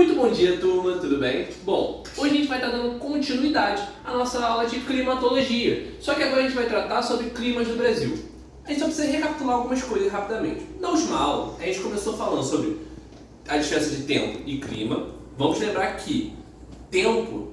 Muito bom dia, turma, tudo bem? Bom, hoje a gente vai estar dando continuidade à nossa aula de climatologia, só que agora a gente vai tratar sobre climas do Brasil. A gente só precisa recapitular algumas coisas rapidamente. Na última aula, a gente começou falando sobre a diferença de tempo e clima. Vamos lembrar que tempo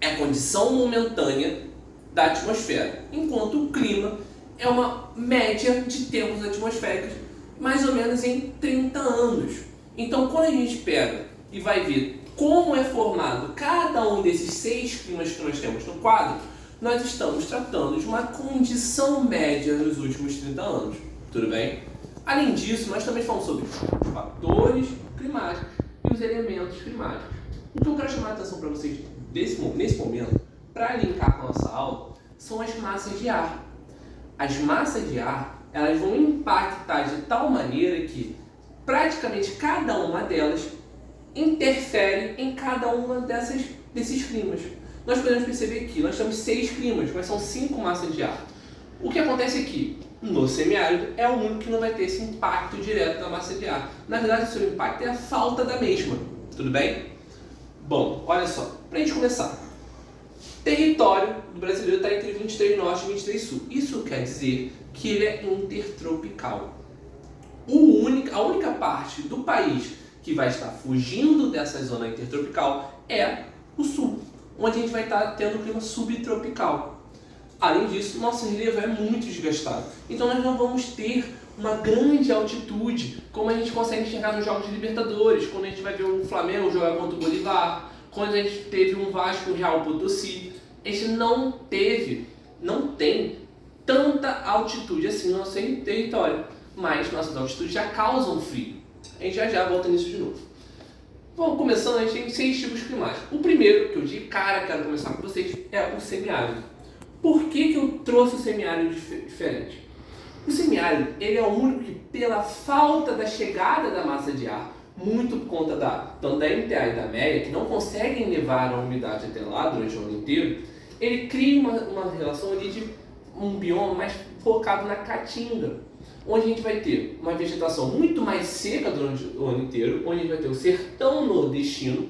é a condição momentânea da atmosfera, enquanto o clima é uma média de tempos atmosféricos, mais ou menos em 30 anos. Então, quando a gente pega e vai ver como é formado cada um desses 6 climas que nós temos no quadro, nós estamos tratando de uma condição média nos últimos 30 anos. Tudo bem? Além disso, nós também falamos sobre os fatores climáticos e os elementos climáticos. O que eu quero chamar a atenção para vocês nesse momento, para linkar com a nossa aula, são as massas de ar. As massas de ar, elas vão impactar de tal maneira que praticamente cada uma delas interfere em cada uma desses climas. Nós podemos perceber que nós temos 6 climas, mas são 5 massas de ar. O que acontece aqui? No semiárido é o único que não vai ter esse impacto direto da massa de ar. Na verdade, o seu impacto é a falta da mesma. Tudo bem? Bom, olha só, para a gente começar. Território do brasileiro está entre 23 norte e 23 sul. Isso quer dizer que ele é intertropical. A única parte do país que vai estar fugindo dessa zona intertropical é o sul, onde a gente vai estar tendo clima subtropical. Além disso, nosso relevo é muito desgastado. Então nós não vamos ter uma grande altitude, como a gente consegue enxergar nos Jogos de Libertadores, quando a gente vai ver o Flamengo jogar contra o Bolívar, quando a gente teve um Vasco Real Potosí. A gente não tem tanta altitude assim no nosso território, mas nossas altitudes já causam frio. A gente já volta nisso de novo. Bom, começando, a gente tem 6 tipos climáticos. O primeiro, que eu de cara quero começar com vocês, é o semiárido. Por que eu trouxe o semiárido diferente? O semiárido, ele é o único que, pela falta da chegada da massa de ar, muito por conta tanto da MTA e da MEA, que não conseguem levar a umidade até lá durante o ano inteiro, ele cria uma relação ali de um bioma mais focado na caatinga, onde a gente vai ter uma vegetação muito mais seca durante o ano inteiro, onde a gente vai ter o sertão nordestino,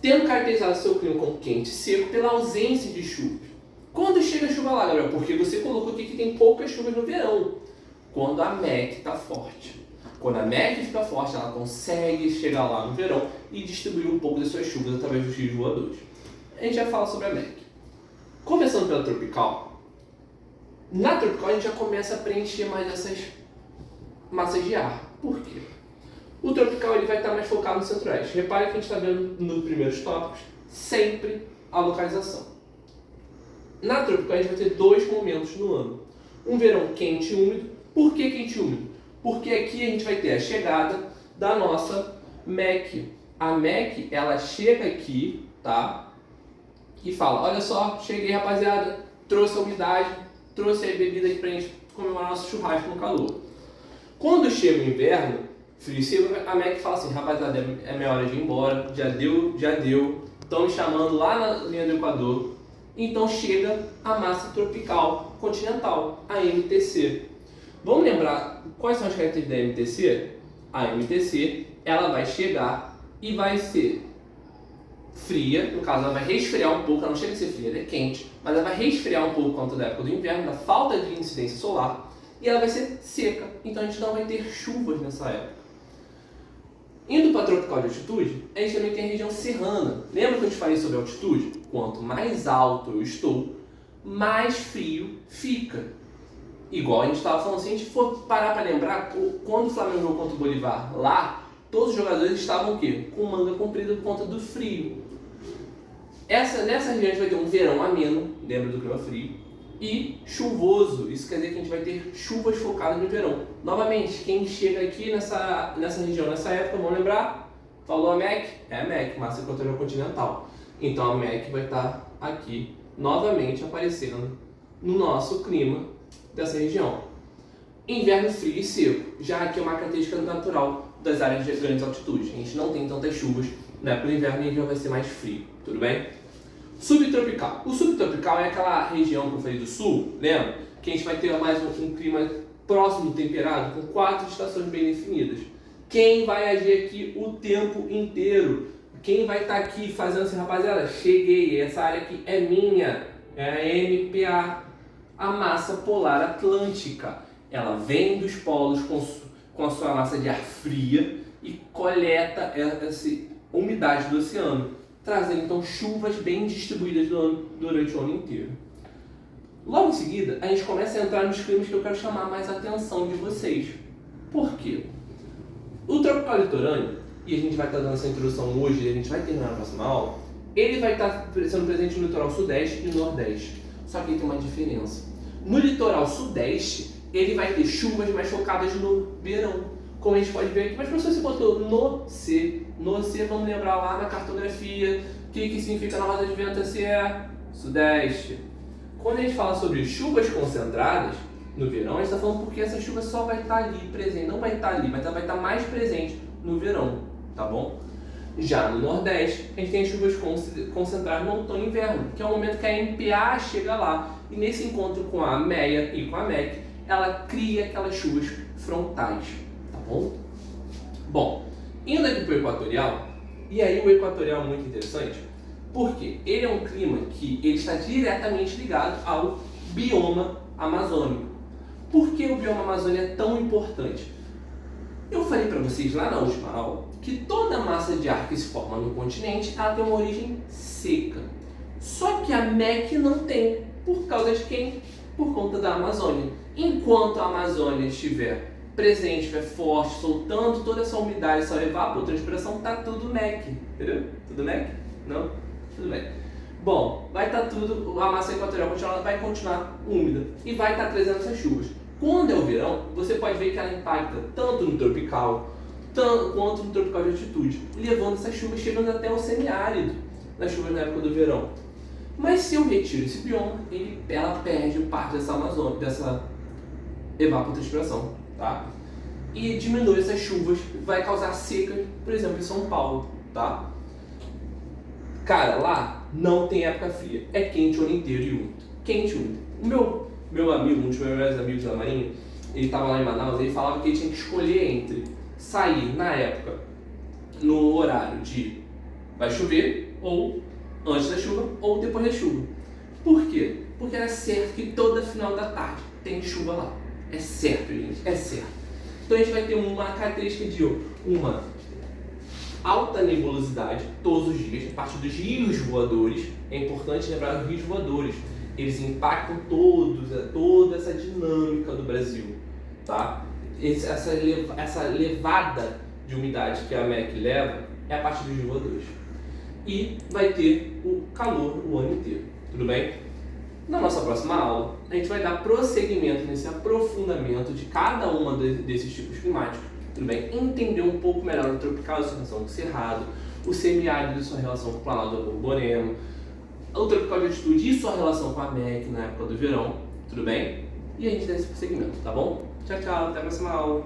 tendo caracterizado seu clima como quente e seco pela ausência de chuvas. Quando chega a chuva lá, Gabriel? Porque você colocou aqui que tem poucas chuvas no verão, quando a MEC está forte. Quando a MEC fica forte, ela consegue chegar lá no verão e distribuir um pouco das suas chuvas através dos rios voadores. A gente já fala sobre a MEC. Começando pela tropical, na tropical a gente já começa a preencher mais essas massas de ar. Por quê? O tropical ele vai estar mais focado no centro-oeste. Repare que a gente está vendo nos primeiros tópicos sempre a localização. Na tropical a gente vai ter 2 momentos no ano. Um verão quente e úmido. Por que quente e úmido? Porque aqui a gente vai ter a chegada da nossa MEC. A MEC, ela chega aqui, tá? E fala, olha só, cheguei rapaziada, trouxe a umidade, trouxe a bebida aqui pra gente comemorar nosso churrasco no calor. Quando chega o inverno, frio e seco, a MEC fala assim, rapaziada, é minha hora de ir embora, já deu, estão me chamando lá na linha do Equador. Então chega a massa tropical continental, a MTC. Vamos lembrar quais são as características da MTC? A MTC, ela vai chegar e vai ser fria, no caso ela vai resfriar um pouco, ela não chega a ser fria, ela é quente, mas ela vai resfriar um pouco por conta da época do inverno, da falta de incidência solar, e ela vai ser seca, então a gente não vai ter chuvas nessa época. Indo para a tropical de altitude, a gente também tem a região serrana. Lembra que eu te falei sobre altitude? Quanto mais alto eu estou, mais frio fica. Igual a gente estava falando, se a gente for parar para lembrar, quando o Flamengo jogou contra o Bolívar lá, todos os jogadores estavam o quê? Com manga comprida por conta do frio. Nessa região a gente vai ter um verão ameno, lembra do clima frio, e chuvoso. Isso quer dizer que a gente vai ter chuvas focadas no verão. Novamente, quem chega aqui nessa região, nessa época, vamos lembrar? Falou a MEC? É a MEC, Massa Equatorial Continental. Então a MEC vai estar aqui novamente aparecendo no nosso clima dessa região. Inverno frio e seco, já que é uma característica natural das áreas de grandes altitudes. A gente não tem tantas chuvas, na época do inverno e já vai ser mais frio, tudo bem? Subtropical. O subtropical é aquela região que eu falei do sul, lembra? Que a gente vai ter mais um clima próximo do temperado, com 4 estações bem definidas. Quem vai agir aqui o tempo inteiro? Quem vai estar aqui fazendo assim, rapaziada? Cheguei, essa área aqui é minha, é a MPA, a massa polar atlântica. Ela vem dos polos com a sua massa de ar fria e coleta essa umidade do oceano, trazendo então chuvas bem distribuídas durante o ano inteiro. Logo em seguida, a gente começa a entrar nos climas que eu quero chamar mais a atenção de vocês. Por quê? O tropical litorâneo, e a gente vai estar dando essa introdução hoje e a gente vai terminar na próxima aula, ele vai estar sendo presente no litoral sudeste e nordeste. Só que ele tem uma diferença. No litoral sudeste, ele vai ter chuvas mais focadas no verão. Como a gente pode ver aqui, mas professor, você botou no C. No C, vamos lembrar lá na cartografia, o que significa na roda de vento se é sudeste. Quando a gente fala sobre chuvas concentradas no verão, a gente está falando porque essa chuva só vai estar ali presente, não vai estar ali, mas ela vai estar mais presente no verão, tá bom? Já no Nordeste, a gente tem as chuvas concentradas no outono e inverno, que é o momento que a MPA chega lá. E nesse encontro com a MEA e com a MEC, ela cria aquelas chuvas frontais, tá bom? Bom, indo aqui para o equatorial, e aí o equatorial é muito interessante, porque ele é um clima que ele está diretamente ligado ao bioma amazônico. Por que o bioma amazônico é tão importante? Eu falei para vocês lá na última aula que toda massa de ar que se forma no continente ela tem uma origem seca. Só que a MEC não tem. Por causa de quem? Por conta da Amazônia. Enquanto a Amazônia estiver presente, estiver forte, soltando toda essa umidade, essa evapotranspiração, tá tudo MEC. Entendeu? Tudo MEC? Não? Tudo bem. Bom, vai estar tudo, a massa equatorial vai continuar úmida e vai estar trazendo essas chuvas. Quando é o verão, você pode ver que ela impacta tanto no tropical, quanto no tropical de altitude, levando essas chuvas, chegando até o semiárido, nas chuvas na época do verão. Mas se eu retiro esse bioma, ela perde parte dessa Amazônia, dessa evapotranspiração, tá? E diminui essas chuvas, vai causar seca, por exemplo, em São Paulo, tá? Cara, lá não tem época fria, é quente o ano inteiro e úmido. Quente e úmido. O meu amigo, um dos meus melhores amigos da Marinha, ele estava lá em Manaus, ele falava que ele tinha que escolher entre sair na época, no horário de vai chover, ou antes da chuva, ou depois da chuva. Por quê? Porque era certo que toda final da tarde tem chuva lá. É certo, gente, é certo. Então a gente vai ter uma característica de uma alta nebulosidade todos os dias, a partir dos rios voadores. É importante lembrar dos rios voadores. Eles impactam toda essa dinâmica do Brasil, tá? Essa levada de umidade que a MEC leva é a partir dos rios voadores. E vai ter o calor o ano inteiro, tudo bem? Na nossa próxima aula, a gente vai dar prosseguimento nesse aprofundamento de cada uma desses tipos climáticos, tudo bem? Entender um pouco melhor o tropical e sua relação com o cerrado, o semiárido e sua relação com o planalto do Borborema, o tropical de altitude e sua relação com a MEC na época do verão, tudo bem? E a gente dá esse prosseguimento, tá bom? Tchau, tchau, até a próxima aula!